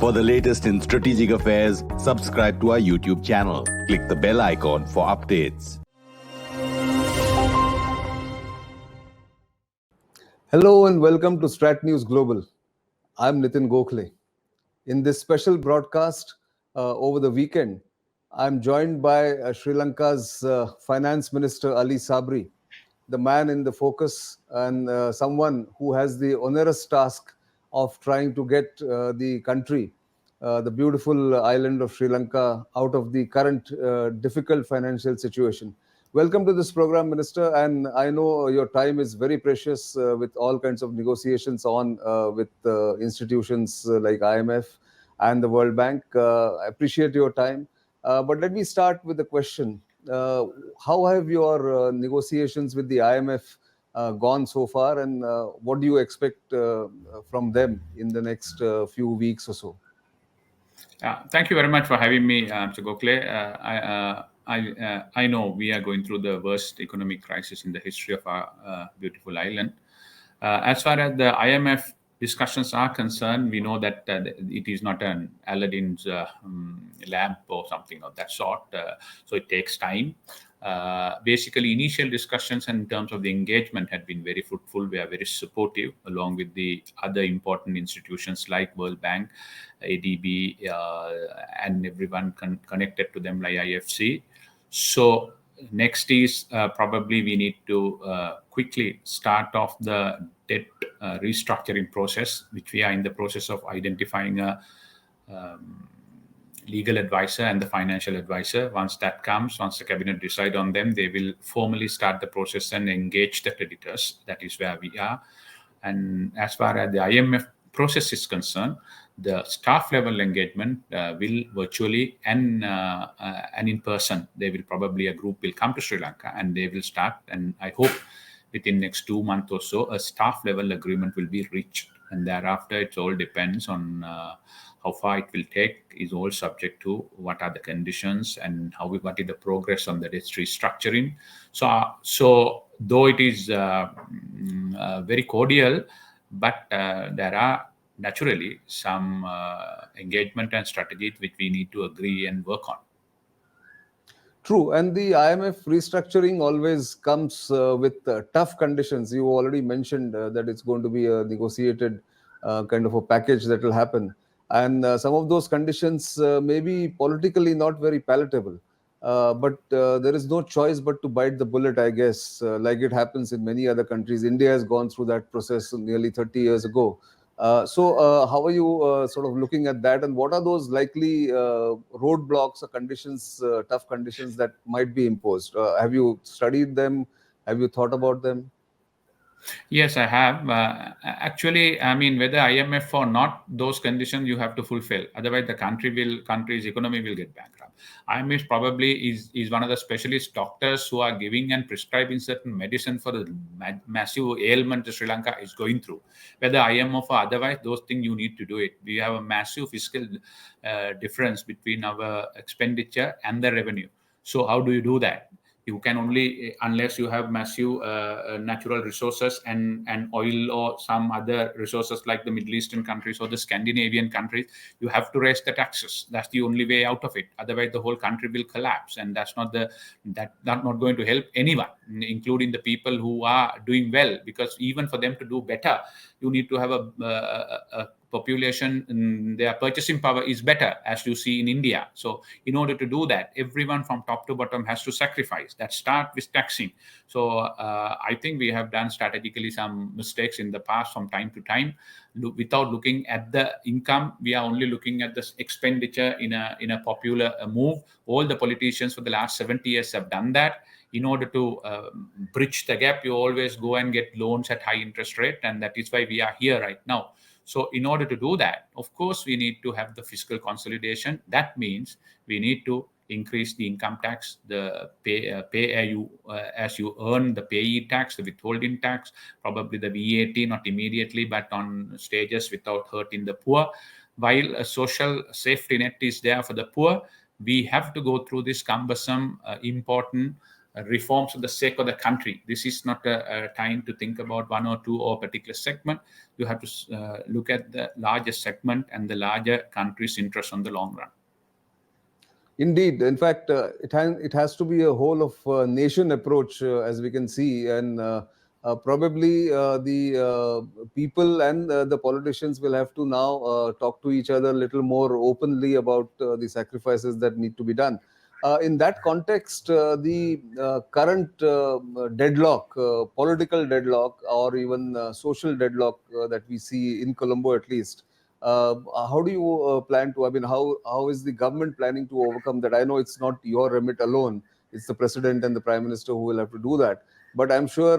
For the latest in strategic affairs, subscribe to our YouTube channel. Click the bell icon for updates. Hello and welcome to Strat News Global. I'm Nitin Gokhale. In this special broadcast over the weekend, I'm joined by Sri Lanka's Finance Minister Ali Sabry, the man in the focus and someone who has the onerous task of trying to get the country, the beautiful island of Sri Lanka, out of the current difficult financial situation. Welcome to this program, Minister. And I know your time is very precious with all kinds of negotiations on with institutions like IMF and the World Bank. I appreciate your time. But let me start with the question. How have your negotiations with the IMF gone so far, and what do you expect from them in the next few weeks or so? Thank you very much for having me, Mr. Gokhale. I know we are going through the worst economic crisis in the history of our beautiful island. As far as the IMF discussions are concerned, we know that it is not an Aladdin's lamp or something of that sort. So it takes time. Basically, initial discussions in terms of the engagement had been very fruitful. We are very supportive, along with the other important institutions like World Bank, ADB, and everyone connected to them like IFC. So next is probably we need to quickly start off the debt restructuring process, which we are in the process of identifying a legal advisor and the financial advisor. Once that comes, once the cabinet decide on them, they will formally start the process and engage the creditors. That is where we are. And as far as the IMF process is concerned, the staff level engagement will virtually and in person. They will probably, a group will come to Sri Lanka and they will start. And I hope within next 2 months or so, a staff level agreement will be reached. And thereafter, it all depends on how far it will take, is all subject to what are the conditions and what is the progress on the debt restructuring. So though it is very cordial, but there are naturally some engagement and strategies which we need to agree and work on. True, and the IMF restructuring always comes with tough conditions. You already mentioned that it's going to be a negotiated kind of a package that will happen. And some of those conditions may be politically not very palatable. But there is no choice but to bite the bullet, I guess, like it happens in many other countries. India has gone through that process nearly 30 years ago. So how are you sort of looking at that, and what are those likely roadblocks or conditions, tough conditions that might be imposed? Have you studied them? Have you thought about them? Yes, I have. Actually, I mean, whether IMF or not, those conditions you have to fulfill. Otherwise, the country's economy will get bankrupt. IMF probably is one of the specialist doctors who are giving and prescribing certain medicine for the massive ailment Sri Lanka is going through. Whether IMF or otherwise, those things you need to do it. We have a massive fiscal difference between our expenditure and the revenue. So how do you do that? You can only, unless you have massive natural resources and oil or some other resources like the Middle Eastern countries or the Scandinavian countries, you have to raise the taxes. That's the only way out of it. Otherwise, the whole country will collapse, and that's not going to help anyone, including the people who are doing well. Because even for them to do better, you need to have a population, their purchasing power is better, as you see in India. So in order to do that, everyone from top to bottom has to sacrifice. That start with taxing. So I think we have done strategically some mistakes in the past from time to time. Without looking at the income, we are only looking at the expenditure in a popular move. All the politicians for the last 70 years have done that. In order to bridge the gap, you always go and get loans at high interest rate, and that is why we are here right now. So in order to do that, of course, we need to have the fiscal consolidation. That means we need to increase the income tax, the as you earn, the payee tax, the withholding tax, probably the VAT, not immediately, but on stages without hurting the poor. While a social safety net is there for the poor, we have to go through this cumbersome, important reforms for the sake of the country. This is not a time to think about one or two or particular segment. You have to look at the larger segment and the larger country's interest on the long run. Indeed. In fact, it has to be a whole of nation approach, as we can see, and probably the people and the politicians will have to now talk to each other a little more openly about the sacrifices that need to be done. In that context, the current deadlock, political deadlock, or even social deadlock that we see in Colombo, at least. How do you plan to? I mean, how is the government planning to overcome that? I know it's not your remit alone; it's the president and the prime minister who will have to do that. But I'm sure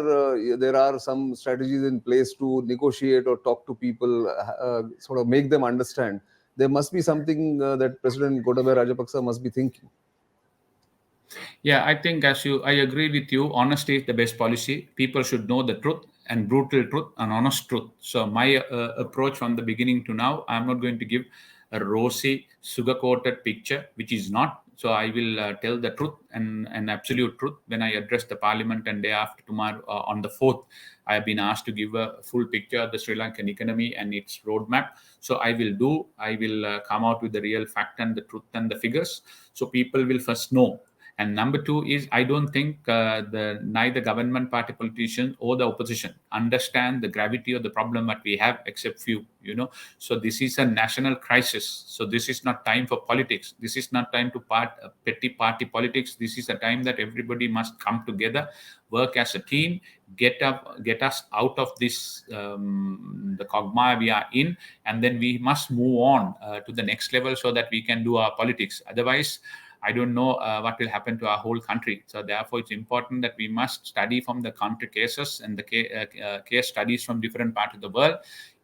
there are some strategies in place to negotiate or talk to people, sort of make them understand. There must be something that President Gotabaya Rajapaksa must be thinking. Yeah, I think I agree with you. Honesty is the best policy. People should know the truth and brutal truth and honest truth. So my approach from the beginning to now, I'm not going to give a rosy, sugar-coated picture, which is not. So I will tell the truth and absolute truth when I address the parliament, and day after tomorrow on the 4th, I have been asked to give a full picture of the Sri Lankan economy and its roadmap. So I will come out with the real fact and the truth and the figures. So people will first know. And number two is, I don't think neither government party politicians or the opposition understand the gravity of the problem that we have, except few, So this is a national crisis. So this is not time for politics. This is not time to petty party politics. This is a time that everybody must come together, work as a team, get us out of this the quagmire we are in, and then we must move on to the next level so that we can do our politics. Otherwise, I don't know what will happen to our whole country. So therefore, it's important that we must study from the country cases and the case studies from different parts of the world.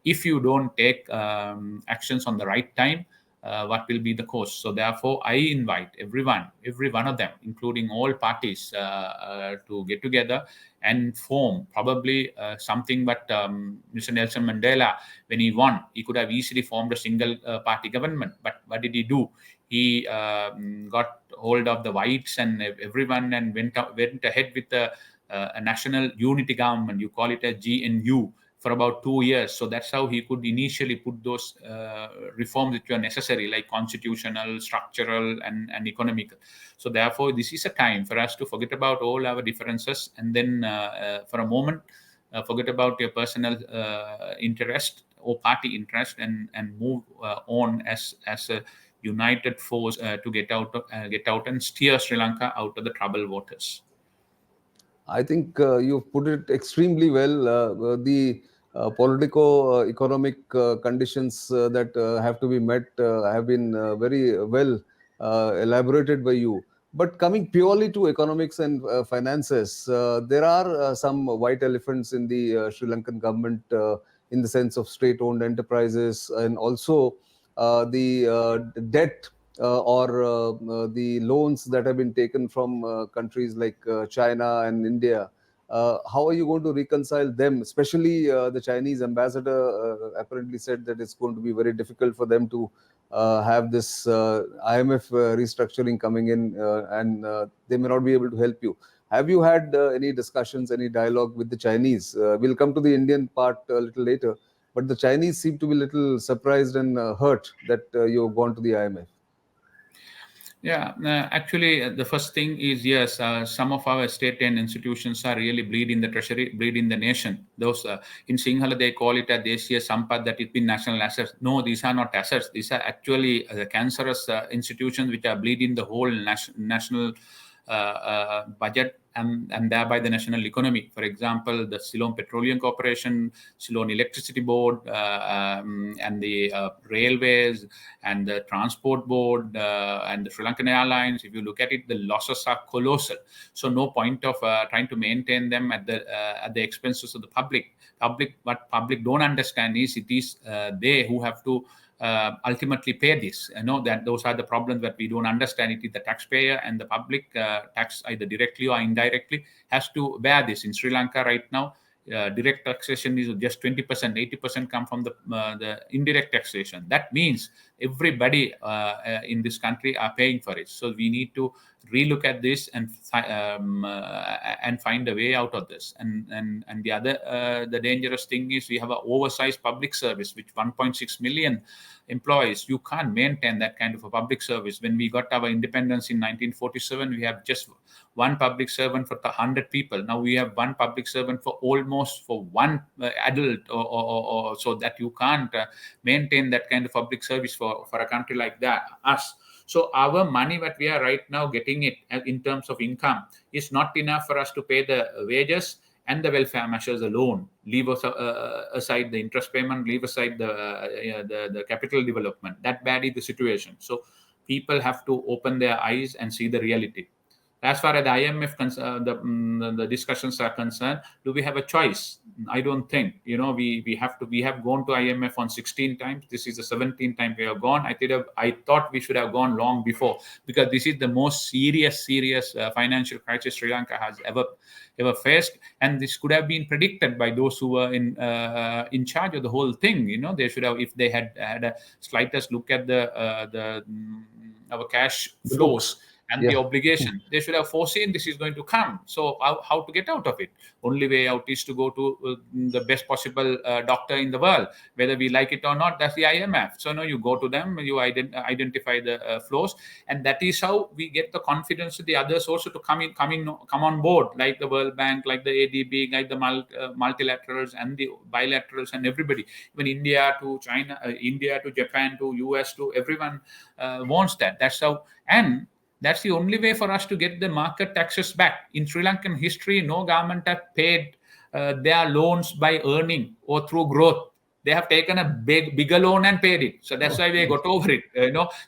If you don't take actions on the right time, what will be the course? So therefore, I invite every one of them, including all parties, to get together and form probably something. But Mr. Nelson Mandela, when he won, he could have easily formed a single party government. But what did he do? He got hold of the whites and everyone and went ahead with a national unity government. You call it a GNU for about 2 years. So that's how he could initially put those reforms which were necessary, like constitutional, structural, and economical. So therefore, this is a time for us to forget about all our differences and then for a moment, forget about your personal interest or party interest and move on as a united force to get out and steer Sri Lanka out of the troubled waters. I think you've put it extremely well. The politico-economic conditions that have to be met have been very well elaborated by you. But coming purely to economics and finances, there are some white elephants in the Sri Lankan government in the sense of state-owned enterprises, and also the debt or the loans that have been taken from countries like China and India. How are you going to reconcile them? Especially the Chinese ambassador apparently said that it's going to be very difficult for them to have this IMF restructuring coming in, and they may not be able to help you. Have you had any discussions, any dialogue with the Chinese? We'll come to the Indian part a little later, but the Chinese seem to be a little surprised and hurt that you've gone to the IMF. Yeah, actually, the first thing is, yes, some of our state-owned institutions are really bleeding the treasury, bleeding the nation. Those in Sinhala, they call it a Deshiya Sampad, that it be national assets. No, these are not assets. These are actually cancerous institutions which are bleeding the whole national budget and thereby the national economy. For example, the Ceylon Petroleum Corporation, Ceylon Electricity Board, and the railways and the transport board and the Sri Lankan Airlines. If you look at it, the losses are colossal. So no point of trying to maintain them at the expenses of the public. What public don't understand is it is they who have to ultimately pay this. That those are the problems that we don't understand. It is the taxpayer and the public, tax either directly or indirectly, has to bear this. In Sri Lanka right now, direct taxation is just 20%. 80% come from the indirect taxation. That means everybody in this country are paying for it. So we need to relook at this and find a way out of this. And the other the dangerous thing is we have an oversized public service with 1.6 million employees. You can't maintain that kind of a public service. When we got our independence in 1947, we have just one public servant for 100 people. Now we have one public servant for almost for one adult, or so that you can't maintain that kind of public service for a country like that, us. So our money that we are right now getting it in terms of income is not enough for us to pay the wages and the welfare measures alone. Leave aside the interest payment, leave aside the capital development. That bad is the situation. So people have to open their eyes and see the reality. As far as the IMF the discussions are concerned, do we have a choice? I don't think. We have gone to IMF on 16 times. This is the 17th time we have gone. I thought we should have gone long before, because this is the most serious financial crisis Sri Lanka has ever faced, and this could have been predicted by those who were in charge of the whole thing. They should have, if they had a slightest look at our cash flows and the obligation, they should have foreseen this is going to come. So how to get out of it? Only way out is to go to the best possible doctor in the world, whether we like it or not. That's the IMF. So you go to them, you identify the flows, and that is how we get the confidence of the others also to come on board, like the World Bank, like the ADB, like the multilaterals and the bilaterals, and everybody, even India to China, India to Japan to US to everyone wants that. That's how. And that's the only way for us to get the market access back. In Sri Lankan history, no government have paid their loans by earning or through growth. They have taken a bigger loan and paid it. So that's why we got over it.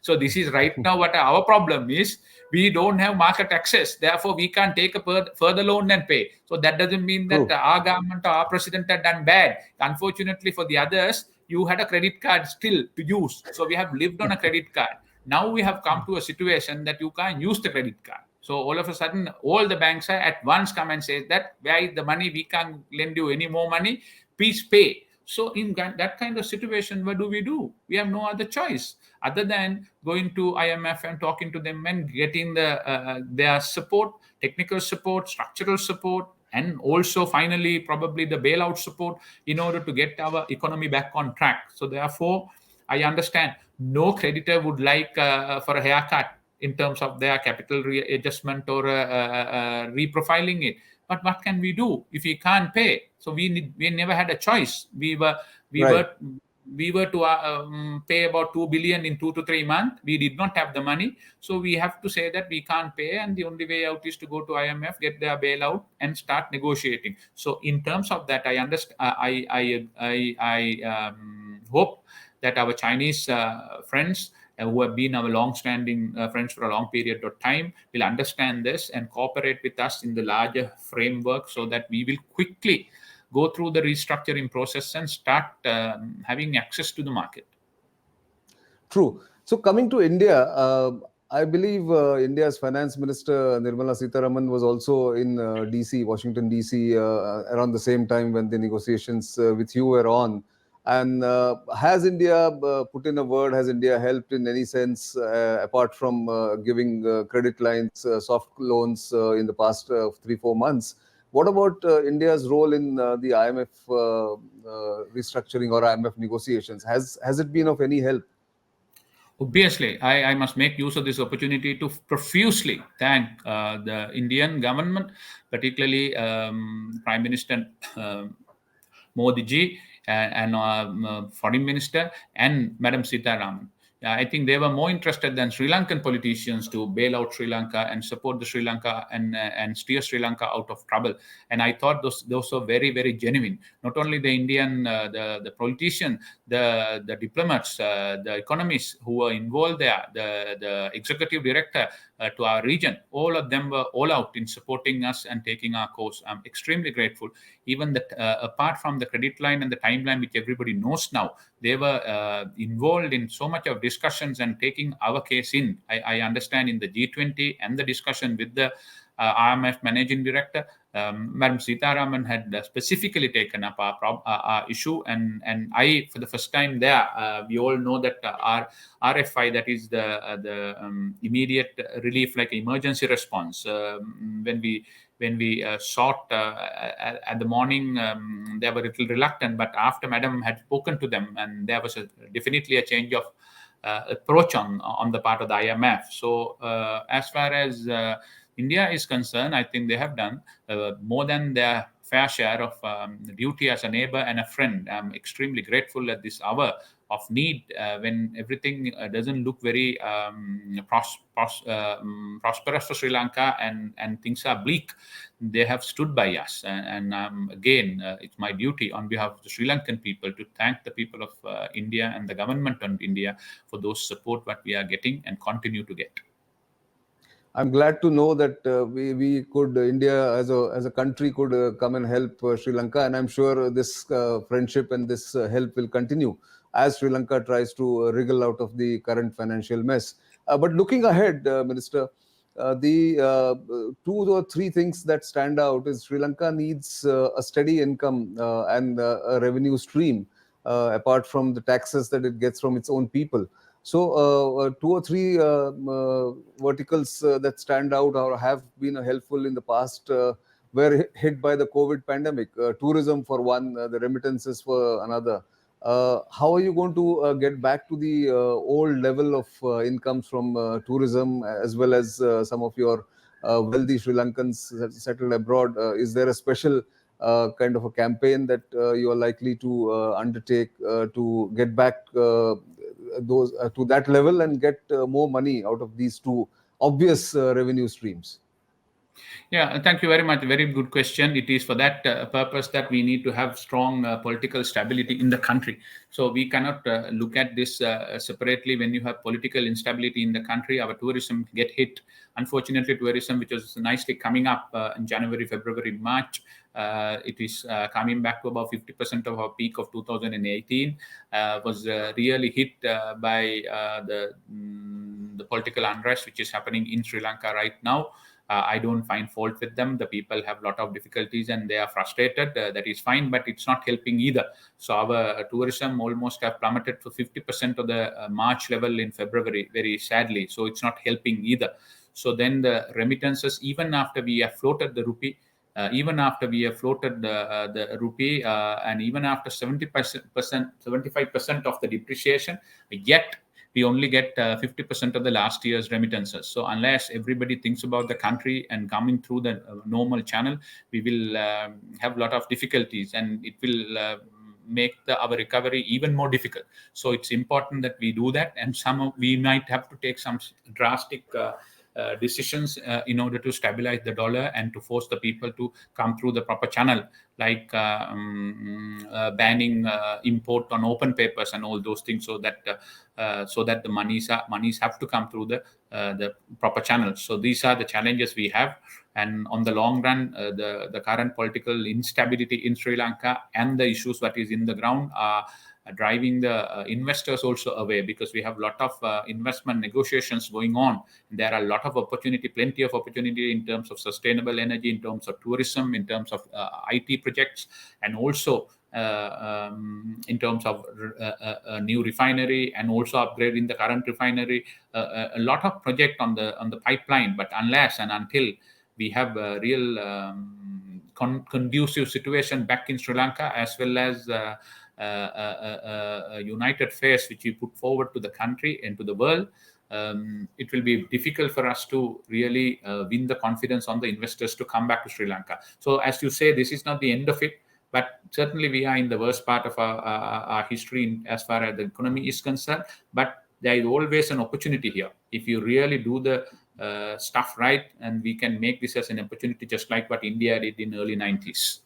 So this is right now what our problem is. We don't have market access. Therefore, we can't take a further loan and pay. So that doesn't mean that our government or our president had done bad. Unfortunately for the others, you had a credit card still to use. So we have lived on a credit card. Now we have come to a situation that you can't use the credit card. So all of a sudden, all the banks are at once come and say that where is the money? We can't lend you any more money. Please pay. So in that kind of situation, what do? We have no other choice other than going to IMF and talking to them and getting their support, technical support, structural support, and also finally probably the bailout support in order to get our economy back on track. So therefore, I understand no creditor would like for a haircut in terms of their capital readjustment or reprofiling it. But what can we do if we can't pay? So we never had a choice. We were to pay about 2 billion in 2 to 3 months. We did not have the money, so we have to say that we can't pay, and the only way out is to go to IMF, get their bailout, and start negotiating. So in terms of that, I understand. I hope that our Chinese friends who have been our long-standing friends for a long period of time will understand this and cooperate with us in the larger framework, so that we will quickly go through the restructuring process and start having access to the market. True. So coming to India, I believe India's Finance Minister Nirmala Sitharaman was also in DC, Washington DC, around the same time when the negotiations with you were on. And has India put in a word? Has India helped in any sense, apart from giving credit lines, soft loans in the past 3-4 months? What about India's role in the IMF restructuring or IMF negotiations? Has it been of any help? Obviously, I must make use of this opportunity to profusely thank the Indian government, particularly Prime Minister Modi ji and Foreign Minister and Madam Sitharaman. I think they were more interested than Sri Lankan politicians to bail out Sri Lanka and support the Sri Lanka and steer Sri Lanka out of trouble. And I thought those were very, very genuine. Not only the Indian, the politician, the diplomats, the economists who were involved there, the executive director to our region, all of them were all out in supporting us and taking our course. I'm extremely grateful. Even apart from the credit line and the timeline, which everybody knows now, they were involved in so much of discussions and taking our case in. I understand in the G20 and the discussion with the IMF Managing Director, Madam Sitaraman had specifically taken up our issue, and I, for the first time there, we all know that our RFI, that is the immediate relief, like emergency response, when we sought at the morning, they were a little reluctant, but after Madam had spoken to them, and there was definitely a change of approach on the part of the IMF. So as far as India is concerned, I think they have done more than their fair share of duty as a neighbor and a friend. I'm extremely grateful at this hour of need, when everything doesn't look very prosperous for Sri Lanka, and things are bleak. They have stood by us, and again, it's my duty on behalf of the Sri Lankan people to thank the people of India and the government of India for those support that we are getting and continue to get. I'm glad to know that we could, India as a country could come and help Sri Lanka, and I'm sure this friendship and this help will continue as Sri Lanka tries to wriggle out of the current financial mess. But looking ahead, Minister, the 2 or 3 things that stand out is Sri Lanka needs a steady income and a revenue stream apart from the taxes that it gets from its own people. So 2 or 3 verticals that stand out or have been helpful in the past were hit by the COVID pandemic. Tourism for one, the remittances for another. How are you going to get back to the old level of incomes from tourism, as well as some of your wealthy Sri Lankans settled abroad? Is there a special kind of a campaign that you are likely to undertake to get back those to that level and get more money out of these 2 obvious revenue streams? Yeah, thank you very much. Very good question. It is for that purpose that we need to have strong political stability in the country. So we cannot look at this separately. When you have political instability in the country, our tourism get hit. Unfortunately, tourism, which was nicely coming up in January, February, March, it is coming back to about 50% of our peak of 2018, was really hit by the political unrest which is happening in Sri Lanka right now. I don't find fault with them. The people have a lot of difficulties and they are frustrated. That is fine, but it's not helping either. So our tourism almost have plummeted to 50% of the March level in February, very sadly. So it's not helping either. So then the remittances, even after we have floated the rupee, even after we have floated the rupee, and even after 75% of the depreciation, yet we only get 50% of the last year's remittances. So unless everybody thinks about the country and coming through the normal channel, we will have a lot of difficulties, and it will make our recovery even more difficult. So it's important that we do that, and we might have to take some drastic decisions in order to stabilize the dollar and to force the people to come through the proper channel, like banning import on open papers and all those things, so that the monies have to come through the proper channels. So these are the challenges we have, and on the long run, the current political instability in Sri Lanka and the issues that is in the ground are driving the investors also away, because we have a lot of investment negotiations going on. There are a lot of opportunity, plenty of opportunity in terms of sustainable energy, in terms of tourism, in terms of IT projects, and also in terms of a new refinery, and also upgrading the current refinery. A lot of project on the pipeline, but unless and until we have a real conducive situation back in Sri Lanka, as well as a united face which we put forward to the country and to the world, it will be difficult for us to really win the confidence on the investors to come back to Sri Lanka. So as you say, this is not the end of it, but certainly we are in the worst part of our history as far as the economy is concerned. But there is always an opportunity here if you really do the stuff right, and we can make this as an opportunity, just like what India did in early 90s.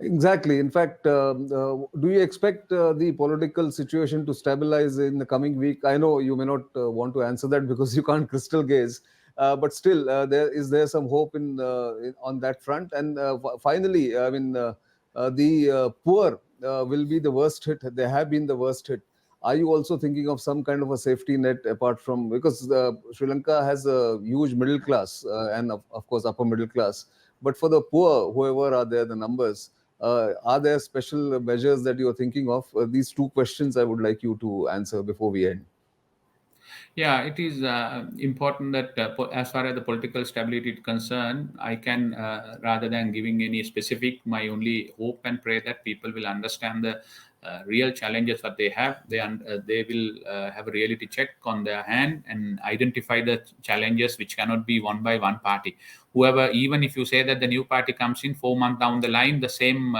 Exactly. In fact, do you expect the political situation to stabilize in the coming week? I know you may not want to answer that because you can't crystal gaze, but still, there some hope on that front? And finally, I mean, the poor will be the worst hit. They have been the worst hit. are you also thinking of some kind of a safety net apart from, because Sri Lanka has a huge middle class and of course upper middle class, but for the poor, whoever are there, the numbers, are there special measures that you are thinking of? These two questions I would like you to answer before we end. Yeah, it is important that as far as the political stability is concerned, I can, rather than giving any specific, my only hope and pray that people will understand the real challenges that they have. They will have a reality check on their hand and identify the challenges which cannot be won by one party. Whoever, even if you say that the new party comes in 4 months down the line, the same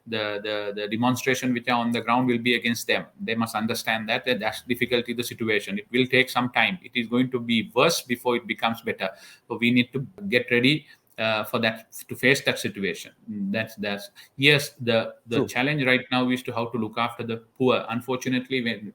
the demonstration which are on the ground will be against them. They must understand that's difficulty the situation. It will take some time. It is going to be worse before it becomes better. So we need to get ready for that, to face that situation. That's yes. The True. challenge right now is to how to look after the poor. Unfortunately,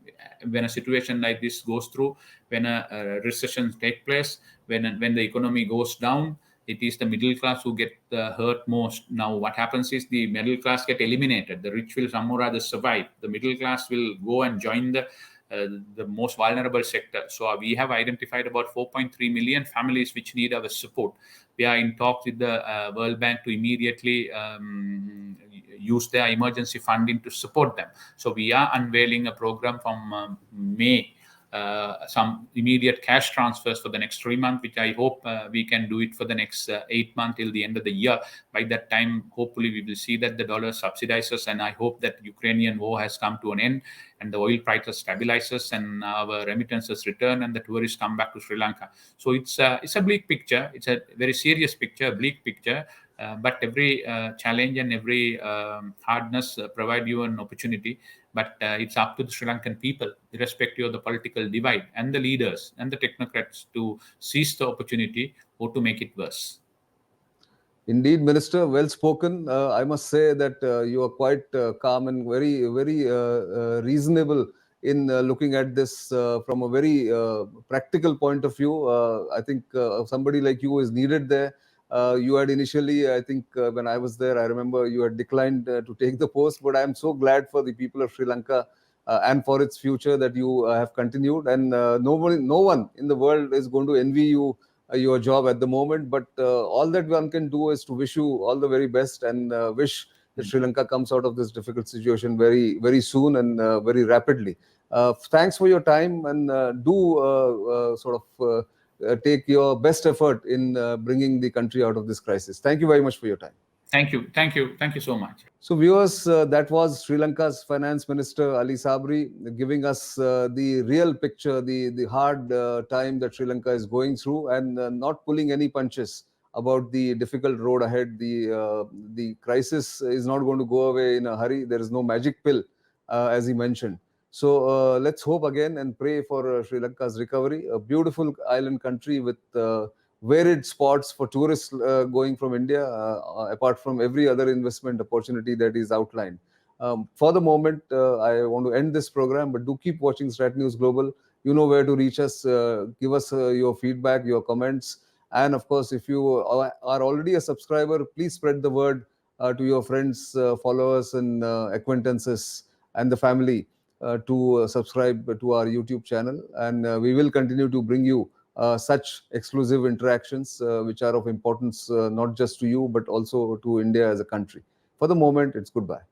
when a situation like this goes through, when a recession take place, when the economy goes down, it is the middle class who get hurt most. Now, what happens is the middle class get eliminated. The rich will somehow rather survive. The middle class will go and join the most vulnerable sector. So we have identified about 4.3 million families which need our support. We are in talks with the World Bank to immediately use their emergency funding to support them. So we are unveiling a program from May, some immediate cash transfers for the next 3 months, which I hope we can do it for the next 8 months till the end of the year. By that time, hopefully, we will see that the dollar subsidizes, and I hope that Ukrainian war has come to an end, and the oil prices stabilizes, and our remittances return, and the tourists come back to Sri Lanka. So it's a bleak picture. It's a very serious picture, a bleak picture. But every challenge and every hardness provide you an opportunity. But it's up to the Sri Lankan people, irrespective of the political divide, and the leaders and the technocrats, to seize the opportunity or to make it worse. Indeed, Minister, well spoken. I must say that you are quite calm and very, very reasonable in looking at this from a very practical point of view. I think somebody like you is needed there. You had initially, I think, when I was there, I remember you had declined to take the post, but I am so glad for the people of Sri Lanka and for its future that you have continued. And no one in the world is going to envy you your job at the moment, but all that one can do is to wish you all the very best and wish that Sri Lanka comes out of this difficult situation very, very soon and very rapidly. Thanks for your time, and take your best effort in bringing the country out of this crisis. Thank you very much for your time. Thank you so much. So viewers, that was Sri Lanka's Finance Minister Ali Sabry giving us the real picture, the hard time that Sri Lanka is going through, and not pulling any punches about the difficult road ahead. The crisis is not going to go away in a hurry. There is no magic pill, as he mentioned. So let's hope again and pray for Sri Lanka's recovery. A beautiful island country with varied spots for tourists going from India, apart from every other investment opportunity that is outlined. For the moment, I want to end this program, but do keep watching Strat News Global. You know where to reach us. Give us your feedback, your comments. And of course, if you are already a subscriber, please spread the word to your friends, followers, and acquaintances and the family to subscribe to our YouTube channel. And we will continue to bring you such exclusive interactions which are of importance not just to you but also to India as a country. For the moment, it's goodbye.